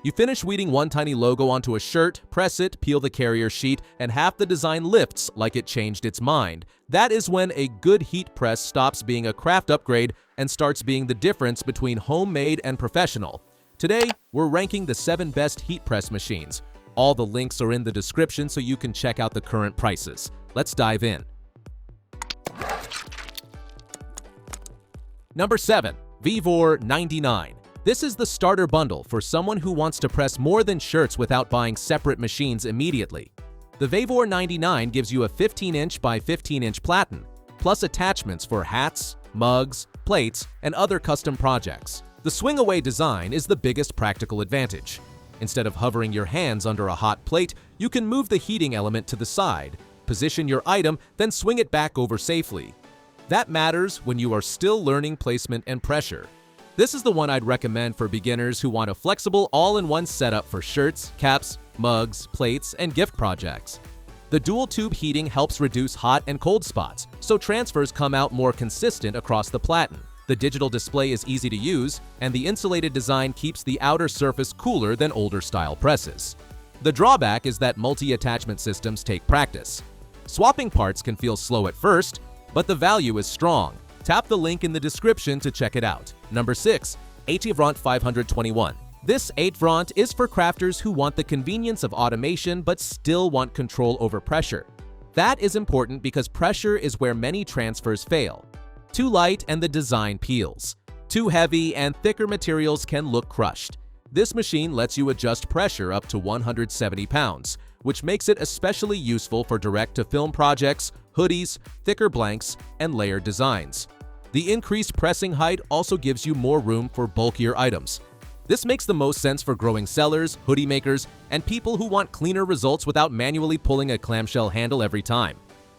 You finish weeding one tiny logo onto a shirt, press it, peel the carrier sheet, and half the design lifts like it changed its mind. That is when a good heat press stops being a craft upgrade and starts being the difference between homemade and professional. Today, we're ranking the 7 best heat press machines. All the links are in the description so you can check out the current prices. Let's dive in. Number 7. Vevor 99. This is the starter bundle for someone who wants to press more than shirts without buying separate machines immediately. The Vevor 99 gives you a 15-inch by 15-inch platen, plus attachments for hats, mugs, plates, and other custom projects. The swing-away design is the biggest practical advantage. Instead of hovering your hands under a hot plate, you can move the heating element to the side, position your item, then swing it back over safely. That matters when you are still learning placement and pressure. This is the one I'd recommend for beginners who want a flexible all-in-one setup for shirts, caps, mugs, plates, and gift projects. The dual-tube heating helps reduce hot and cold spots, so transfers come out more consistent across the platen. The digital display is easy to use, and the insulated design keeps the outer surface cooler than older-style presses. The drawback is that multi-attachment systems take practice. Swapping parts can feel slow at first, but the value is strong. Tap the link in the description to check it out. Number 6. Atevrant 521. This Atevrant is for crafters who want the convenience of automation but still want control over pressure. That is important because pressure is where many transfers fail. Too light and the design peels. Too heavy and thicker materials can look crushed. This machine lets you adjust pressure up to 170 pounds, which makes it especially useful for direct-to-film projects, hoodies, thicker blanks, and layered designs. The increased pressing height also gives you more room for bulkier items. This makes the most sense for growing sellers, hoodie makers, and people who want cleaner results without manually pulling a clamshell handle every time.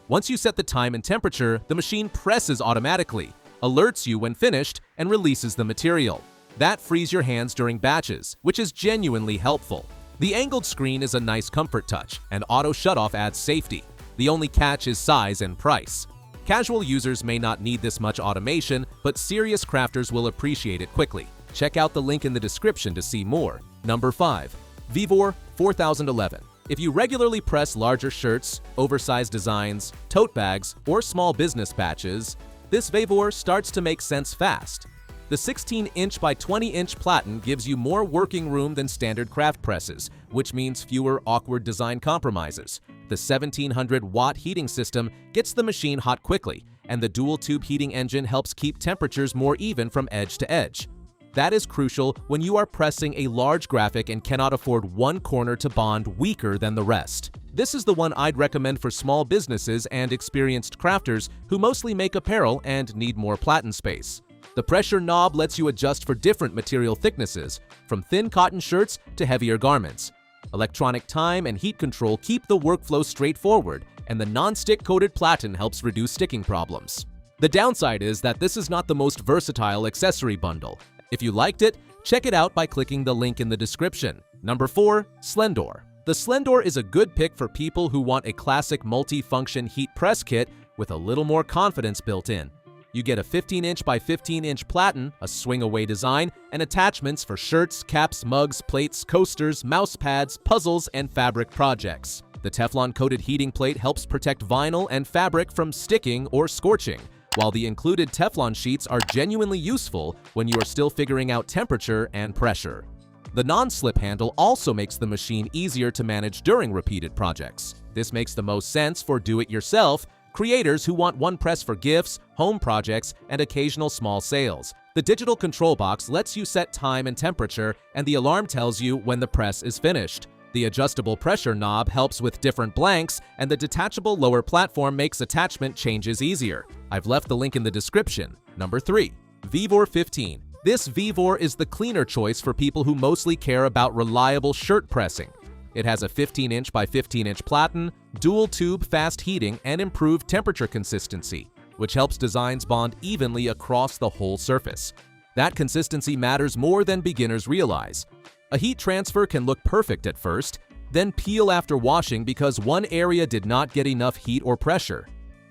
Once you set the time and temperature, the machine presses automatically, alerts you when finished, and releases the material. That frees your hands during batches, which is genuinely helpful. The angled screen is a nice comfort touch, and auto shutoff adds safety. The only catch is size and price. Casual users may not need this much automation, but serious crafters will appreciate it quickly. Check out the link in the description to see more. Number 5. Vevor 4011. If you regularly press larger shirts, oversized designs, tote bags, or small business batches, this Vevor starts to make sense fast. The 16-inch by 20-inch platen gives you more working room than standard craft presses, which means fewer awkward design compromises. The 1700-watt heating system gets the machine hot quickly, and the dual-tube heating engine helps keep temperatures more even from edge to edge. That is crucial when you are pressing a large graphic and cannot afford one corner to bond weaker than the rest. This is the one I'd recommend for small businesses and experienced crafters who mostly make apparel and need more platen space. The pressure knob lets you adjust for different material thicknesses, from thin cotton shirts to heavier garments. Electronic time and heat control keep the workflow straightforward, and the non-stick coated platen helps reduce sticking problems. The downside is that this is not the most versatile accessory bundle. If you liked it, check it out by clicking the link in the description. Number 4. Slendor. The Slendor is a good pick for people who want a classic multi-function heat press kit with a little more confidence built in. You get a 15-inch by 15-inch platen, a swing-away design, and attachments for shirts, caps, mugs, plates, coasters, mouse pads, puzzles, and fabric projects. The Teflon-coated heating plate helps protect vinyl and fabric from sticking or scorching, while the included Teflon sheets are genuinely useful when you are still figuring out temperature and pressure. The non-slip handle also makes the machine easier to manage during repeated projects. This makes the most sense for do-it-yourself creators who want one press for gifts, home projects, and occasional small sales. The digital control box lets you set time and temperature, and the alarm tells you when the press is finished. The adjustable pressure knob helps with different blanks, and the detachable lower platform makes attachment changes easier. I've left the link in the description. Number 3. Vevor 15. This Vevor is the cleaner choice for people who mostly care about reliable shirt pressing. It has a 15-inch by 15-inch platen, dual-tube fast heating, and improved temperature consistency, which helps designs bond evenly across the whole surface. That consistency matters more than beginners realize. A heat transfer can look perfect at first, then peel after washing because one area did not get enough heat or pressure.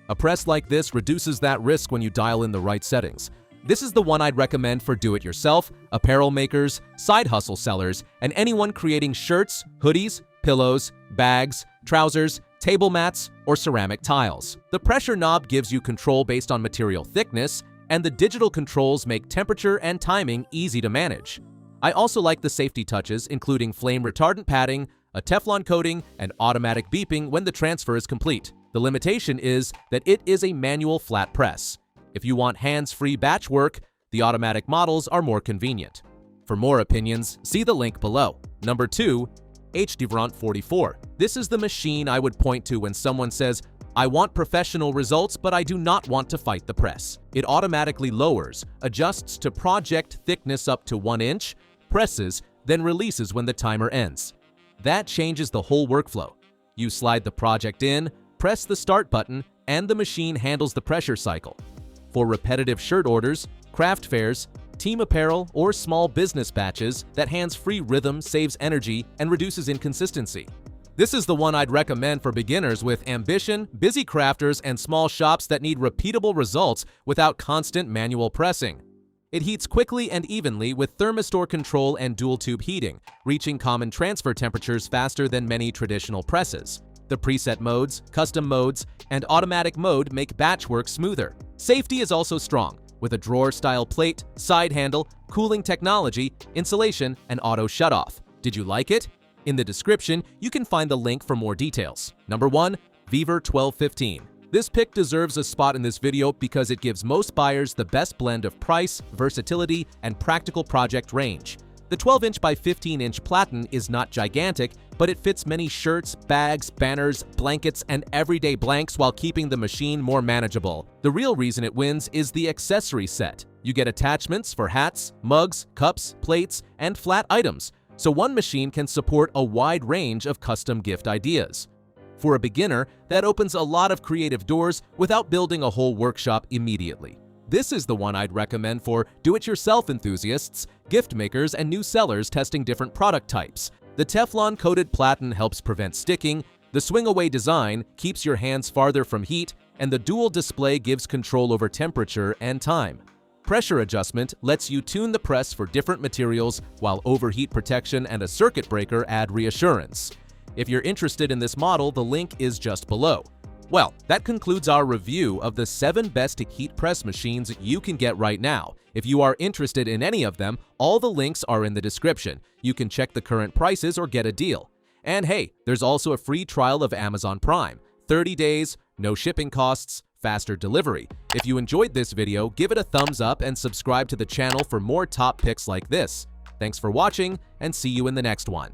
A press like this reduces that risk when you dial in the right settings. This is the one I'd recommend for do-it-yourself, apparel makers, side hustle sellers, and anyone creating shirts, hoodies, pillows, bags, trousers, table mats, or ceramic tiles. The pressure knob gives you control based on material thickness, and the digital controls make temperature and timing easy to manage. I also like the safety touches, including flame retardant padding, a Teflon coating, and automatic beeping when the transfer is complete. The limitation is that it is a manual flat press. If you want hands-free batch work, the automatic models are more convenient. For more opinions, see the link below. Number 2. HDevrant 44. This is the machine I would point to when someone says, "I want professional results, but I do not want to fight the press." It automatically lowers, adjusts to project thickness up to 1 inch, presses, then releases when the timer ends. That changes the whole workflow. You slide the project in, press the start button, and the machine handles the pressure cycle. For repetitive shirt orders, craft fairs, team apparel, or small business batches, that hands-free rhythm saves energy and reduces inconsistency. This is the one I'd recommend for beginners with ambition, busy crafters, and small shops that need repeatable results without constant manual pressing. It heats quickly and evenly with thermistor control and dual-tube heating, reaching common transfer temperatures faster than many traditional presses. The preset modes, custom modes, and automatic mode make batch work smoother. Safety is also strong, with a drawer-style plate, side handle, cooling technology, insulation, and auto shutoff. Did you like it? In the description, you can find the link for more details. Number 1. Vever 1215. This pick deserves a spot in this video because it gives most buyers the best blend of price, versatility, and practical project range. The 12-inch by 15-inch platen is not gigantic, but it fits many shirts, bags, banners, blankets, and everyday blanks while keeping the machine more manageable. The real reason it wins is the accessory set. You get attachments for hats, mugs, cups, plates, and flat items, so one machine can support a wide range of custom gift ideas. For a beginner, that opens a lot of creative doors without building a whole workshop immediately. This is the one I'd recommend for do-it-yourself enthusiasts, gift makers, and new sellers testing different product types. The Teflon-coated platen helps prevent sticking, the swing-away design keeps your hands farther from heat, and the dual display gives control over temperature and time. Pressure adjustment lets you tune the press for different materials, while overheat protection and a circuit breaker add reassurance. If you're interested in this model, the link is just below. Well, that concludes our review of the 7 best heat press machines you can get right now. If you are interested in any of them, all the links are in the description. You can check the current prices or get a deal. And hey, there's also a free trial of Amazon Prime. 30 days, no shipping costs, faster delivery. If you enjoyed this video, give it a thumbs up and subscribe to the channel for more top picks like this. Thanks for watching, and see you in the next one.